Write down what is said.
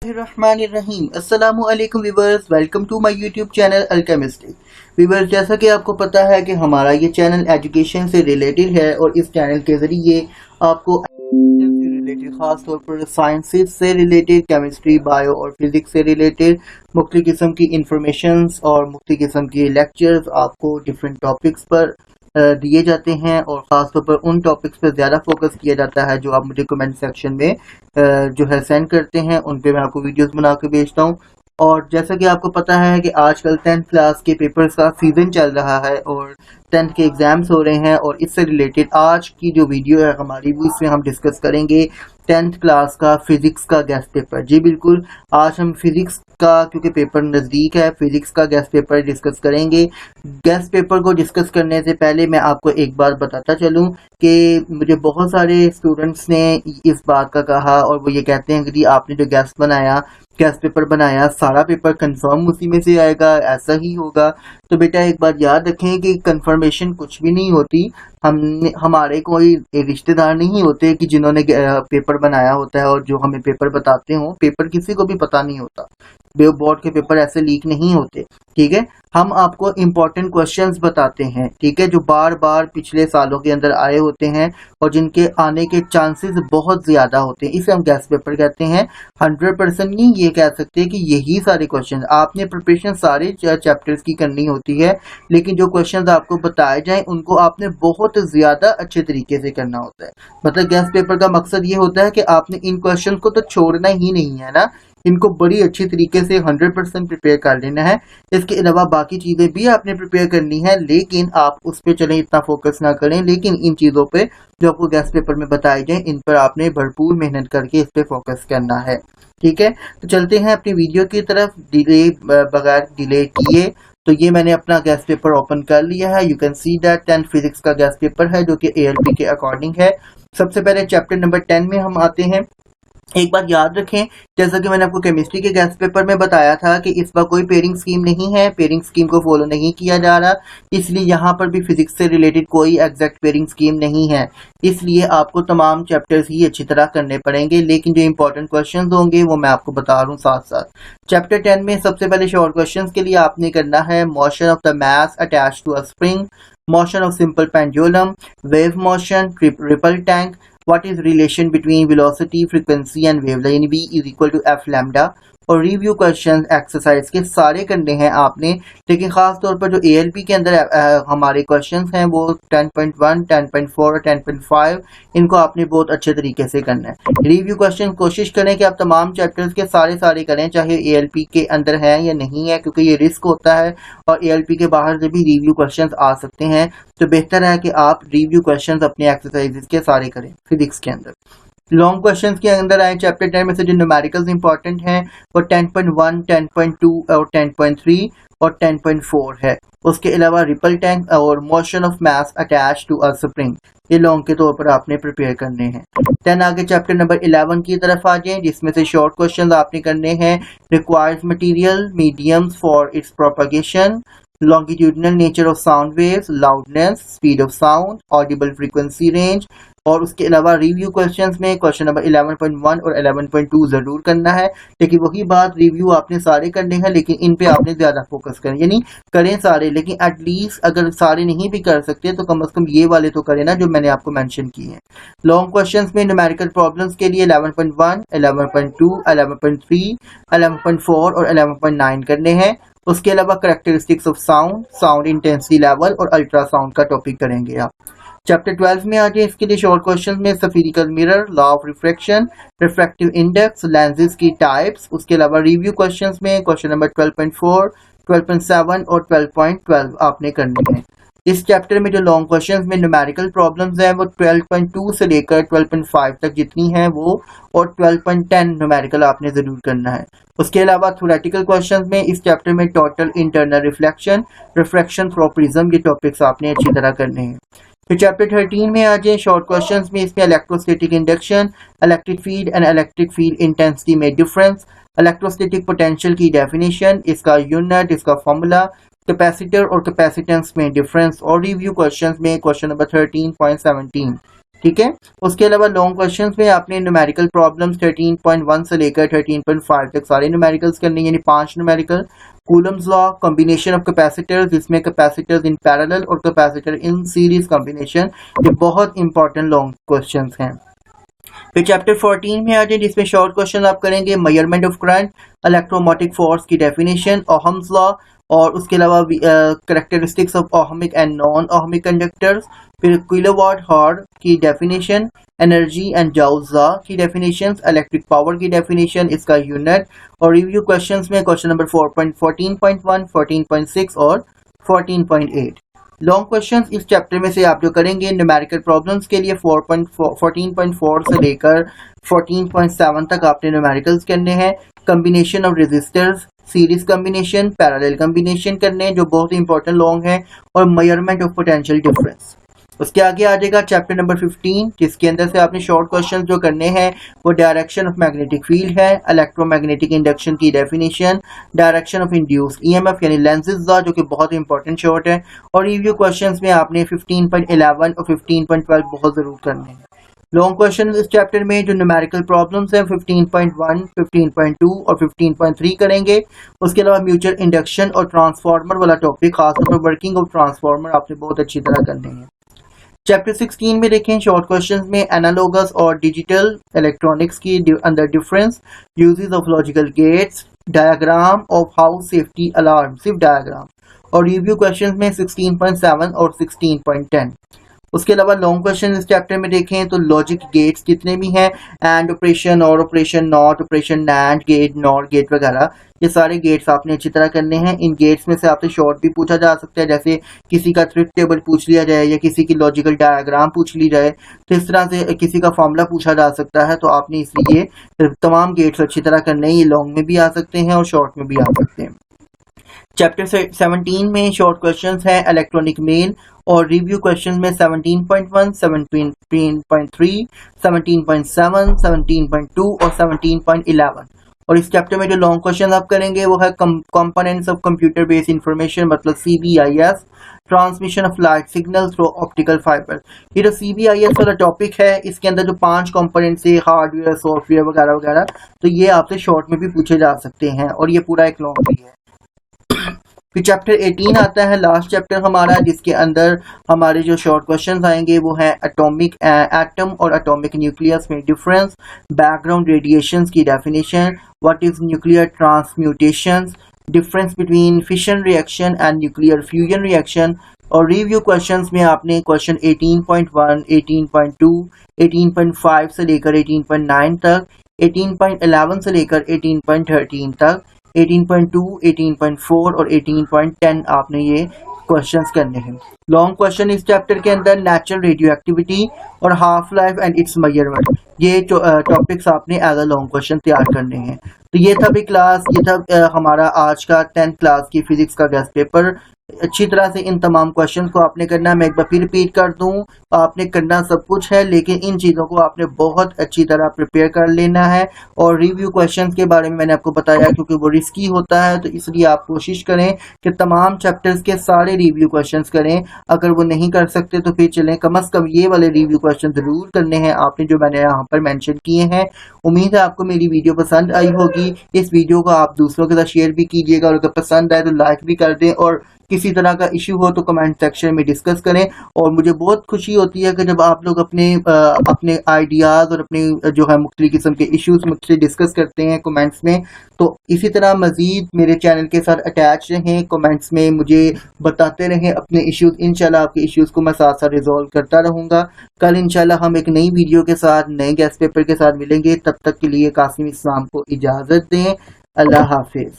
रहीम अस्सलामुअलैकुम viewers, welcome to my YouTube channel alchemistic. Viewers, जैसा कि आपको पता है कि हमारा ये चैनल एजुकेशन से रिलेटेड है और इस चैनल के ज़रिए आपको से रिलेटेड, ख़ास तौर पर साइंसेस से रिलेटेड, केमिस्ट्री, बायो और फिज़िक्स से रिलेटेड मुख्तलिफ़ किस्म की इंफॉर्मेशंस और मुख्तलिफ़ किस्म की लेक्चर्स आपको डिफरेंट टॉपिक्स पर दिए जाते हैं और ख़ास तौर पर उन टॉपिक्स पर ज़्यादा फोकस किया जाता है जो आप मुझे कमेंट सेक्शन में जो है सेंड करते हैं। उन पे मैं आपको वीडियोस बना के भेजता हूँ। और जैसा कि आपको पता है कि आजकल 10th क्लास के पेपर्स का सीज़न चल रहा है और 10th के एग्ज़ाम्स हो रहे हैं, और इससे रिलेटेड आज की जो वीडियो है हमारी, वो इसमें हम डिस्कस करेंगे 10th क्लास का फिज़िक्स का गेस्ट पेपर। जी बिल्कुल, आज हम फिज़िक्स का, क्योंकि पेपर नज़दीक है, फिज़िक्स का गेस्ट पेपर डिस्कस करेंगे। गेस्ट पेपर को डिस्कस करने से पहले मैं आपको एक बात बताता चलूँ कि मुझे बहुत सारे स्टूडेंट्स ने इस बात का कहा, और वो ये कहते हैं कि जी आपने जो गेस्ट पेपर बनाया, सारा पेपर कंफर्म उसी में से आएगा, ऐसा ही होगा। तो बेटा एक बात याद रखें कि कंफर्मेशन कुछ भी नहीं होती। हमारे कोई रिश्तेदार नहीं होते कि जिन्होंने पेपर बनाया होता है और जो हमें पेपर बताते हो। पेपर किसी को भी पता नहीं होता, बोर्ड के पेपर ऐसे लीक नहीं होते, ठीक है। हम आपको इम्पोर्टेंट क्वेश्चंस बताते हैं, ठीक है, जो बार बार पिछले सालों के अंदर आए होते हैं और जिनके आने के चांसेस बहुत ज्यादा होते हैं। इसे हम गेस्ट पेपर कहते हैं। 100% नहीं ये कह सकते कि यही सारे क्वेश्चन आपने प्रिपरेशन सारे चैप्टर्स की करनी होती है, लेकिन जो क्वेश्चंस आपको बताए जाएं उनको आपने बहुत ज्यादा अच्छे तरीके से करना होता है। मतलब गेस्ट पेपर का मकसद ये होता है कि आपने इन क्वेश्चन को तो छोड़ना ही नहीं है ना, इनको बड़ी अच्छी तरीके से 100% प्रिपेयर कर लेना है। इसके अलावा बाकी चीज़ें भी आपने प्रिपेयर करनी है, लेकिन आप उस पर चलें, इतना फोकस ना करें। लेकिन इन चीज़ों पे जो आपको गेस्ट पेपर में बताई जाए, इन पर आपने भरपूर मेहनत करके इस पे फोकस करना है, ठीक है। तो चलते हैं अपनी वीडियो की तरफ बगैर डिले किए। तो ये मैंने अपना गेस्ट पेपर ओपन कर लिया है। You can see that 10th physics का गेस्ट पेपर है जो कि ALP के अकॉर्डिंग है। सबसे पहले चैप्टर नंबर 10 में हम आते हैं। एक बात याद रखें, जैसा कि मैंने आपको केमिस्ट्री के गेस्ट पेपर में बताया था कि इस बार कोई पेयरिंग स्कीम नहीं है, पेयरिंग स्कीम को फॉलो नहीं किया जा रहा, इसलिए यहाँ पर भी फिजिक्स से रिलेटेड कोई एग्जैक्ट पेयरिंग स्कीम नहीं है। इसलिए आपको तमाम चैप्टर्स ही अच्छी तरह करने पड़ेंगे, लेकिन जो इंपॉर्टेंट क्वेश्चन होंगे वो मैं आपको बता रहा हूँ साथ साथ। चैप्टर 10 में सबसे पहले शॉर्ट क्वेश्चन के लिए आपने करना है motion of the mass attach to a spring, motion of simple pendulum, wave motion, ripple tank, what is relation between velocity, frequency and wavelength, V is equal to F lambda। और review question exercise के सारे करने हैं आपने, लेकिन खास तौर पर जो ALP के अंदर हमारे क्वेश्चंस हैं वो 10.1, 10.4 और 10.5, इनको आपने बहुत अच्छे तरीके से करना है। रिव्यू क्वेश्चन कोशिश करें कि आप तमाम चैप्टर्स के सारे करें, चाहे ALP के अंदर है या नहीं है, क्योंकि ये रिस्क होता है और ALP के बाहर से भी रिव्यू क्वेश्चन आ सकते हैं। तो बेहतर है कि आप रिव्यू क्वेश्चन अपने एक्सरसाइजेस के सारे करें फिजिक्स के अंदर। लॉन्ग क्वेश्चंस के अंदर आए, चैप्टर 10 में से जो न्यूमेरिकल्स इंपॉर्टेंट हैं वो 10.1, 10.2 और 10.3 और 10.4 है। उसके अलावा रिपल टैंक और motion of mass attach to a spring, ये लॉन्ग के तौर पर आपने प्रिपेयर करने हैं। देन आगे चैप्टर नंबर 11 की तरफ आ जाएं, जिसमें से शॉर्ट क्वेश्चन आपने करने हैं। Requires material, mediums for its propagation, longitudinal nature of sound waves, loudness, speed of sound, audible frequency range। और उसके अलावा रिव्यू क्वेश्चंस में क्वेश्चन नंबर 11.1 और 11.2 जरूर करना है, लेकिन वही बात, रिव्यू आपने सारे करने हैं, लेकिन इन पे आपने ज्यादा फोकस करें, यानी करें सारे, लेकिन एटलीस्ट अगर सारे नहीं भी कर सकते तो कम से कम ये वाले तो करें ना जो मैंने आपको मेंशन किए हैं। लॉन्ग क्वेश्चंस में न्यूमेरिकल प्रॉब्लम्स के लिए 11.1, 11.2, 11.3, 11.4 और 11.9 करने हैं। उसके अलावा characteristics of sound, sound intensity level और अल्ट्रासाउंड का टॉपिक करेंगे आप। चैप्टर 12 में आ जाए, इसके लिए शॉर्ट क्वेश्चन में spherical mirror, law of refraction, refractive index, lenses की टाइप्स। उसके अलावा रिव्यू क्वेश्चंस में क्वेश्चन नंबर 12.4, 12.7 और 12.12 आपने करने हैं। इस चैप्टर में जो लॉन्ग क्वेश्चंस में न्यूमेरिकल प्रॉब्लम्स हैं वो 12.2 से लेकर 12.5 तक जितनी हैं वो, और 12.10 न्यूमेरिकल आपने जरूर करना है। उसके अलावा थ्योरेटिकल क्वेश्चंस में इस चैप्टर में total internal reflection, refraction through prism, ये टॉपिक्स आपने अच्छी तरह करने हैं। फिर चैप्टर 13 में आ जाए, शॉर्ट क्वेश्चंस में इसमें electrostatic induction, electric field and electric field intensity में डिफरेंस, इलेक्ट्रोस्टैटिक पोटेंशियल की डेफिनेशन, इसका यूनिट, इसका फॉर्मूला, कैपेसिटर और कैपेसिटेंस में डिफरेंस। और रिव्यू क्वेश्चंस में क्वेश्चन नंबर 13.17 ठीक है। उसके अलावा लॉन्ग क्वेश्चंस में आपने न्यूमेरिकल प्रॉब्लम्स 13.1 से लेकर 13.5 तक सारे न्यूमेरिकल्स करने, यानी 5 numerical. Coulomb's law, combination of capacitors, जिसमें कैपेसिटर्स इन पैरेलल और कैपेसिटर इन सीरीज कॉम्बिनेशन, ये बहुत इंपॉर्टेंट लॉन्ग क्वेश्चंस हैं। फिर चैप्टर 14 में आ जाए, जिसमें शॉर्ट क्वेश्चन आप करेंगे मेजरमेंट ऑफ करंट, इलेक्ट्रोमोटिक फोर्स की डेफिनेशन, ओहम्स लॉ, और उसके अलावा characteristics of ohmic and non ohmic conductors. फिर किलोवाट हावर की definition, energy and joules law की डेफिनेशन, इलेक्ट्रिक पावर की डेफिनेशन, इसका यूनिट। और रिव्यू क्वेश्चंस में क्वेश्चन नंबर 14.1, 14.6 और 14.8। लॉन्ग क्वेश्चंस इस चैप्टर में से आप जो करेंगे न्यूमेरिकल प्रॉब्लम्स के लिए 14.4 से लेकर 14.7 तक आपने न्यूमेरिकल्स करने हैं। Combination of resistors, series combination, parallel combination करने हैं जो बहुत इंपॉर्टेंट लॉन्ग है, और मेजरमेंट ऑफ पोटेंशियल डिफरेंस। उसके आगे आ जाएगा चैप्टर नंबर 15, जिसके अंदर से आपने शॉर्ट क्वेश्चन जो करने हैं वो डायरेक्शन ऑफ मैग्नेटिक फील्ड है, इलेक्ट्रोमैग्नेटिक इंडक्शन की definition, direction of induced EMF यानी लेंसेज लॉ, जो कि बहुत इंपॉर्टेंट शॉर्ट है। और रिव्यू क्वेश्चंस में आपने 15.11 और 15.12 बहुत जरूर करने हैं। लॉन्ग क्वेश्चन इस चैप्टर में जो न्यूमेरिकल प्रॉब्लम्स हैं 15.1, 15.2 और 15.3 करेंगे। उसके अलावा म्यूचुअल इंडक्शन और ट्रांसफार्मर वाला टॉपिक, खासतौर पर वर्किंग ऑफ ट्रांसफार्मर आपने बहुत अच्छी तरह करने हैं। चैप्टर 16 में देखें शॉर्ट क्वेश्चंस में एनालॉगस और डिजिटल इलेक्ट्रॉनिक्स की अंदर difference, uses of logical gates, diagram of house safety alarm, सिर्फ डायग्राम। और रिव्यू क्वेश्चंस में 16.7 और 16.10। उसके अलावा लॉन्ग क्वेश्चन इस चैप्टर में देखें तो लॉजिक गेट्स जितने भी हैं, AND operation, OR operation, NOT operation, NAND gate, NOT gate वगैरह, ये सारे गेट्स आपने अच्छी तरह करने हैं। इन गेट्स में से आपसे शॉर्ट भी पूछा जा सकता है, जैसे किसी का ट्रुथ टेबल पूछ लिया जाए या किसी की लॉजिकल डायग्राम पूछ ली जाए, तो इस तरह से किसी का फॉर्मूला पूछा जा सकता है। तो आपने इसलिए तमाम गेट्स अच्छी तरह करने हैं। ये लॉन्ग में भी आ सकते हैं और शॉर्ट में भी आ सकते हैं। चैप्टर 17 में शॉर्ट क्वेश्चंस है इलेक्ट्रॉनिक मेल, और रिव्यू क्वेश्चन में 17.1, 17.3, 17.7, 17.2 और 17.11। और इस चैप्टर में जो लॉन्ग क्वेश्चन आप करेंगे वो है components of computer based information, मतलब CBIS, transmission of light signal through optical fibre. ये जो CBIS वाला टॉपिक है, इसके अंदर जो 5 कंपोनेंट्स है, हार्डवेयर, सॉफ्टवेयर वगैरह वगैरह, तो ये आपसे शॉर्ट में भी पूछे जा सकते हैं, और ये पूरा एक लॉन्ग भी है। फिर चैप्टर 18 आता है, लास्ट चैप्टर हमारा, जिसके अंदर हमारे जो शॉर्ट क्वेश्चंस आएंगे वो है एटॉमिक एटम और एटॉमिक न्यूक्लियस में डिफरेंस, बैकग्राउंड रेडिएशंस की definition, what is nuclear transmutations, difference between fission reaction and nuclear fusion reaction. और रिव्यू क्वेश्चंस में आपने क्वेश्चन 18.1, 18.2, 18.5 से लेकर 18.9 तक, 18.11 से लेकर 18.13 तक, 18.2, 18.4 और 18.10 आपने ये क्वेश्चंस करने हैं। लॉन्ग क्वेश्चन इस चैप्टर के अंदर नेचुरल रेडियो एक्टिविटी और half life and it's measurement, ये टॉपिक्स आपने एज अ लॉन्ग क्वेश्चन तैयार करने हैं। तो ये था भी क्लास, ये था हमारा आज का 10th क्लास की फिजिक्स का गेस्ट पेपर। अच्छी तरह से इन तमाम क्वेश्चन को आपने करना है। मैं एक बार फिर रिपीट कर दूं, आपने करना सब कुछ है, लेकिन इन चीज़ों को आपने बहुत अच्छी तरह प्रिपेयर कर लेना है। और रिव्यू क्वेश्चंस के बारे में मैंने आपको बताया, क्योंकि वो रिस्की होता है, तो इसलिए आप कोशिश करें कि तमाम चैप्टर्स के सारे रिव्यू क्वेश्चंस करें। अगर वो नहीं कर सकते तो फिर चलें, कम अज़ कम ये वाले रिव्यू क्वेश्चन जरूर करने हैं आपने, जो मैंने यहाँ पर मेंशन किए हैं। उम्मीद है आपको मेरी वीडियो पसंद आई होगी। इस वीडियो को आप दूसरों के साथ शेयर भी कीजिएगा, और अगर पसंद आए तो लाइक भी कर दें, और किसी तरह का इशू हो तो कमेंट सेक्शन में डिस्कस करें। और मुझे बहुत खुशी होती है कि जब आप लोग अपने आइडियाज़ और अपने जो है मुख्तलिफ किस्म के इश्यूज मुझसे डिस्कस करते हैं कमेंट्स में। तो इसी तरह मज़ीद मेरे चैनल के साथ अटैच रहें, कमेंट्स में मुझे बताते रहें अपने इश्यूज। इंशाल्लाह आपके इश्यूज़ को मैं साथ साथ रिजॉल्व करता रहूँगा। कल इंशाल्लाह हम एक नई वीडियो के साथ, नए गेस्ट पेपर के साथ मिलेंगे। तब तक के लिए कासिम इस्लाम को इजाज़त दें। अल्लाह हाफिज़।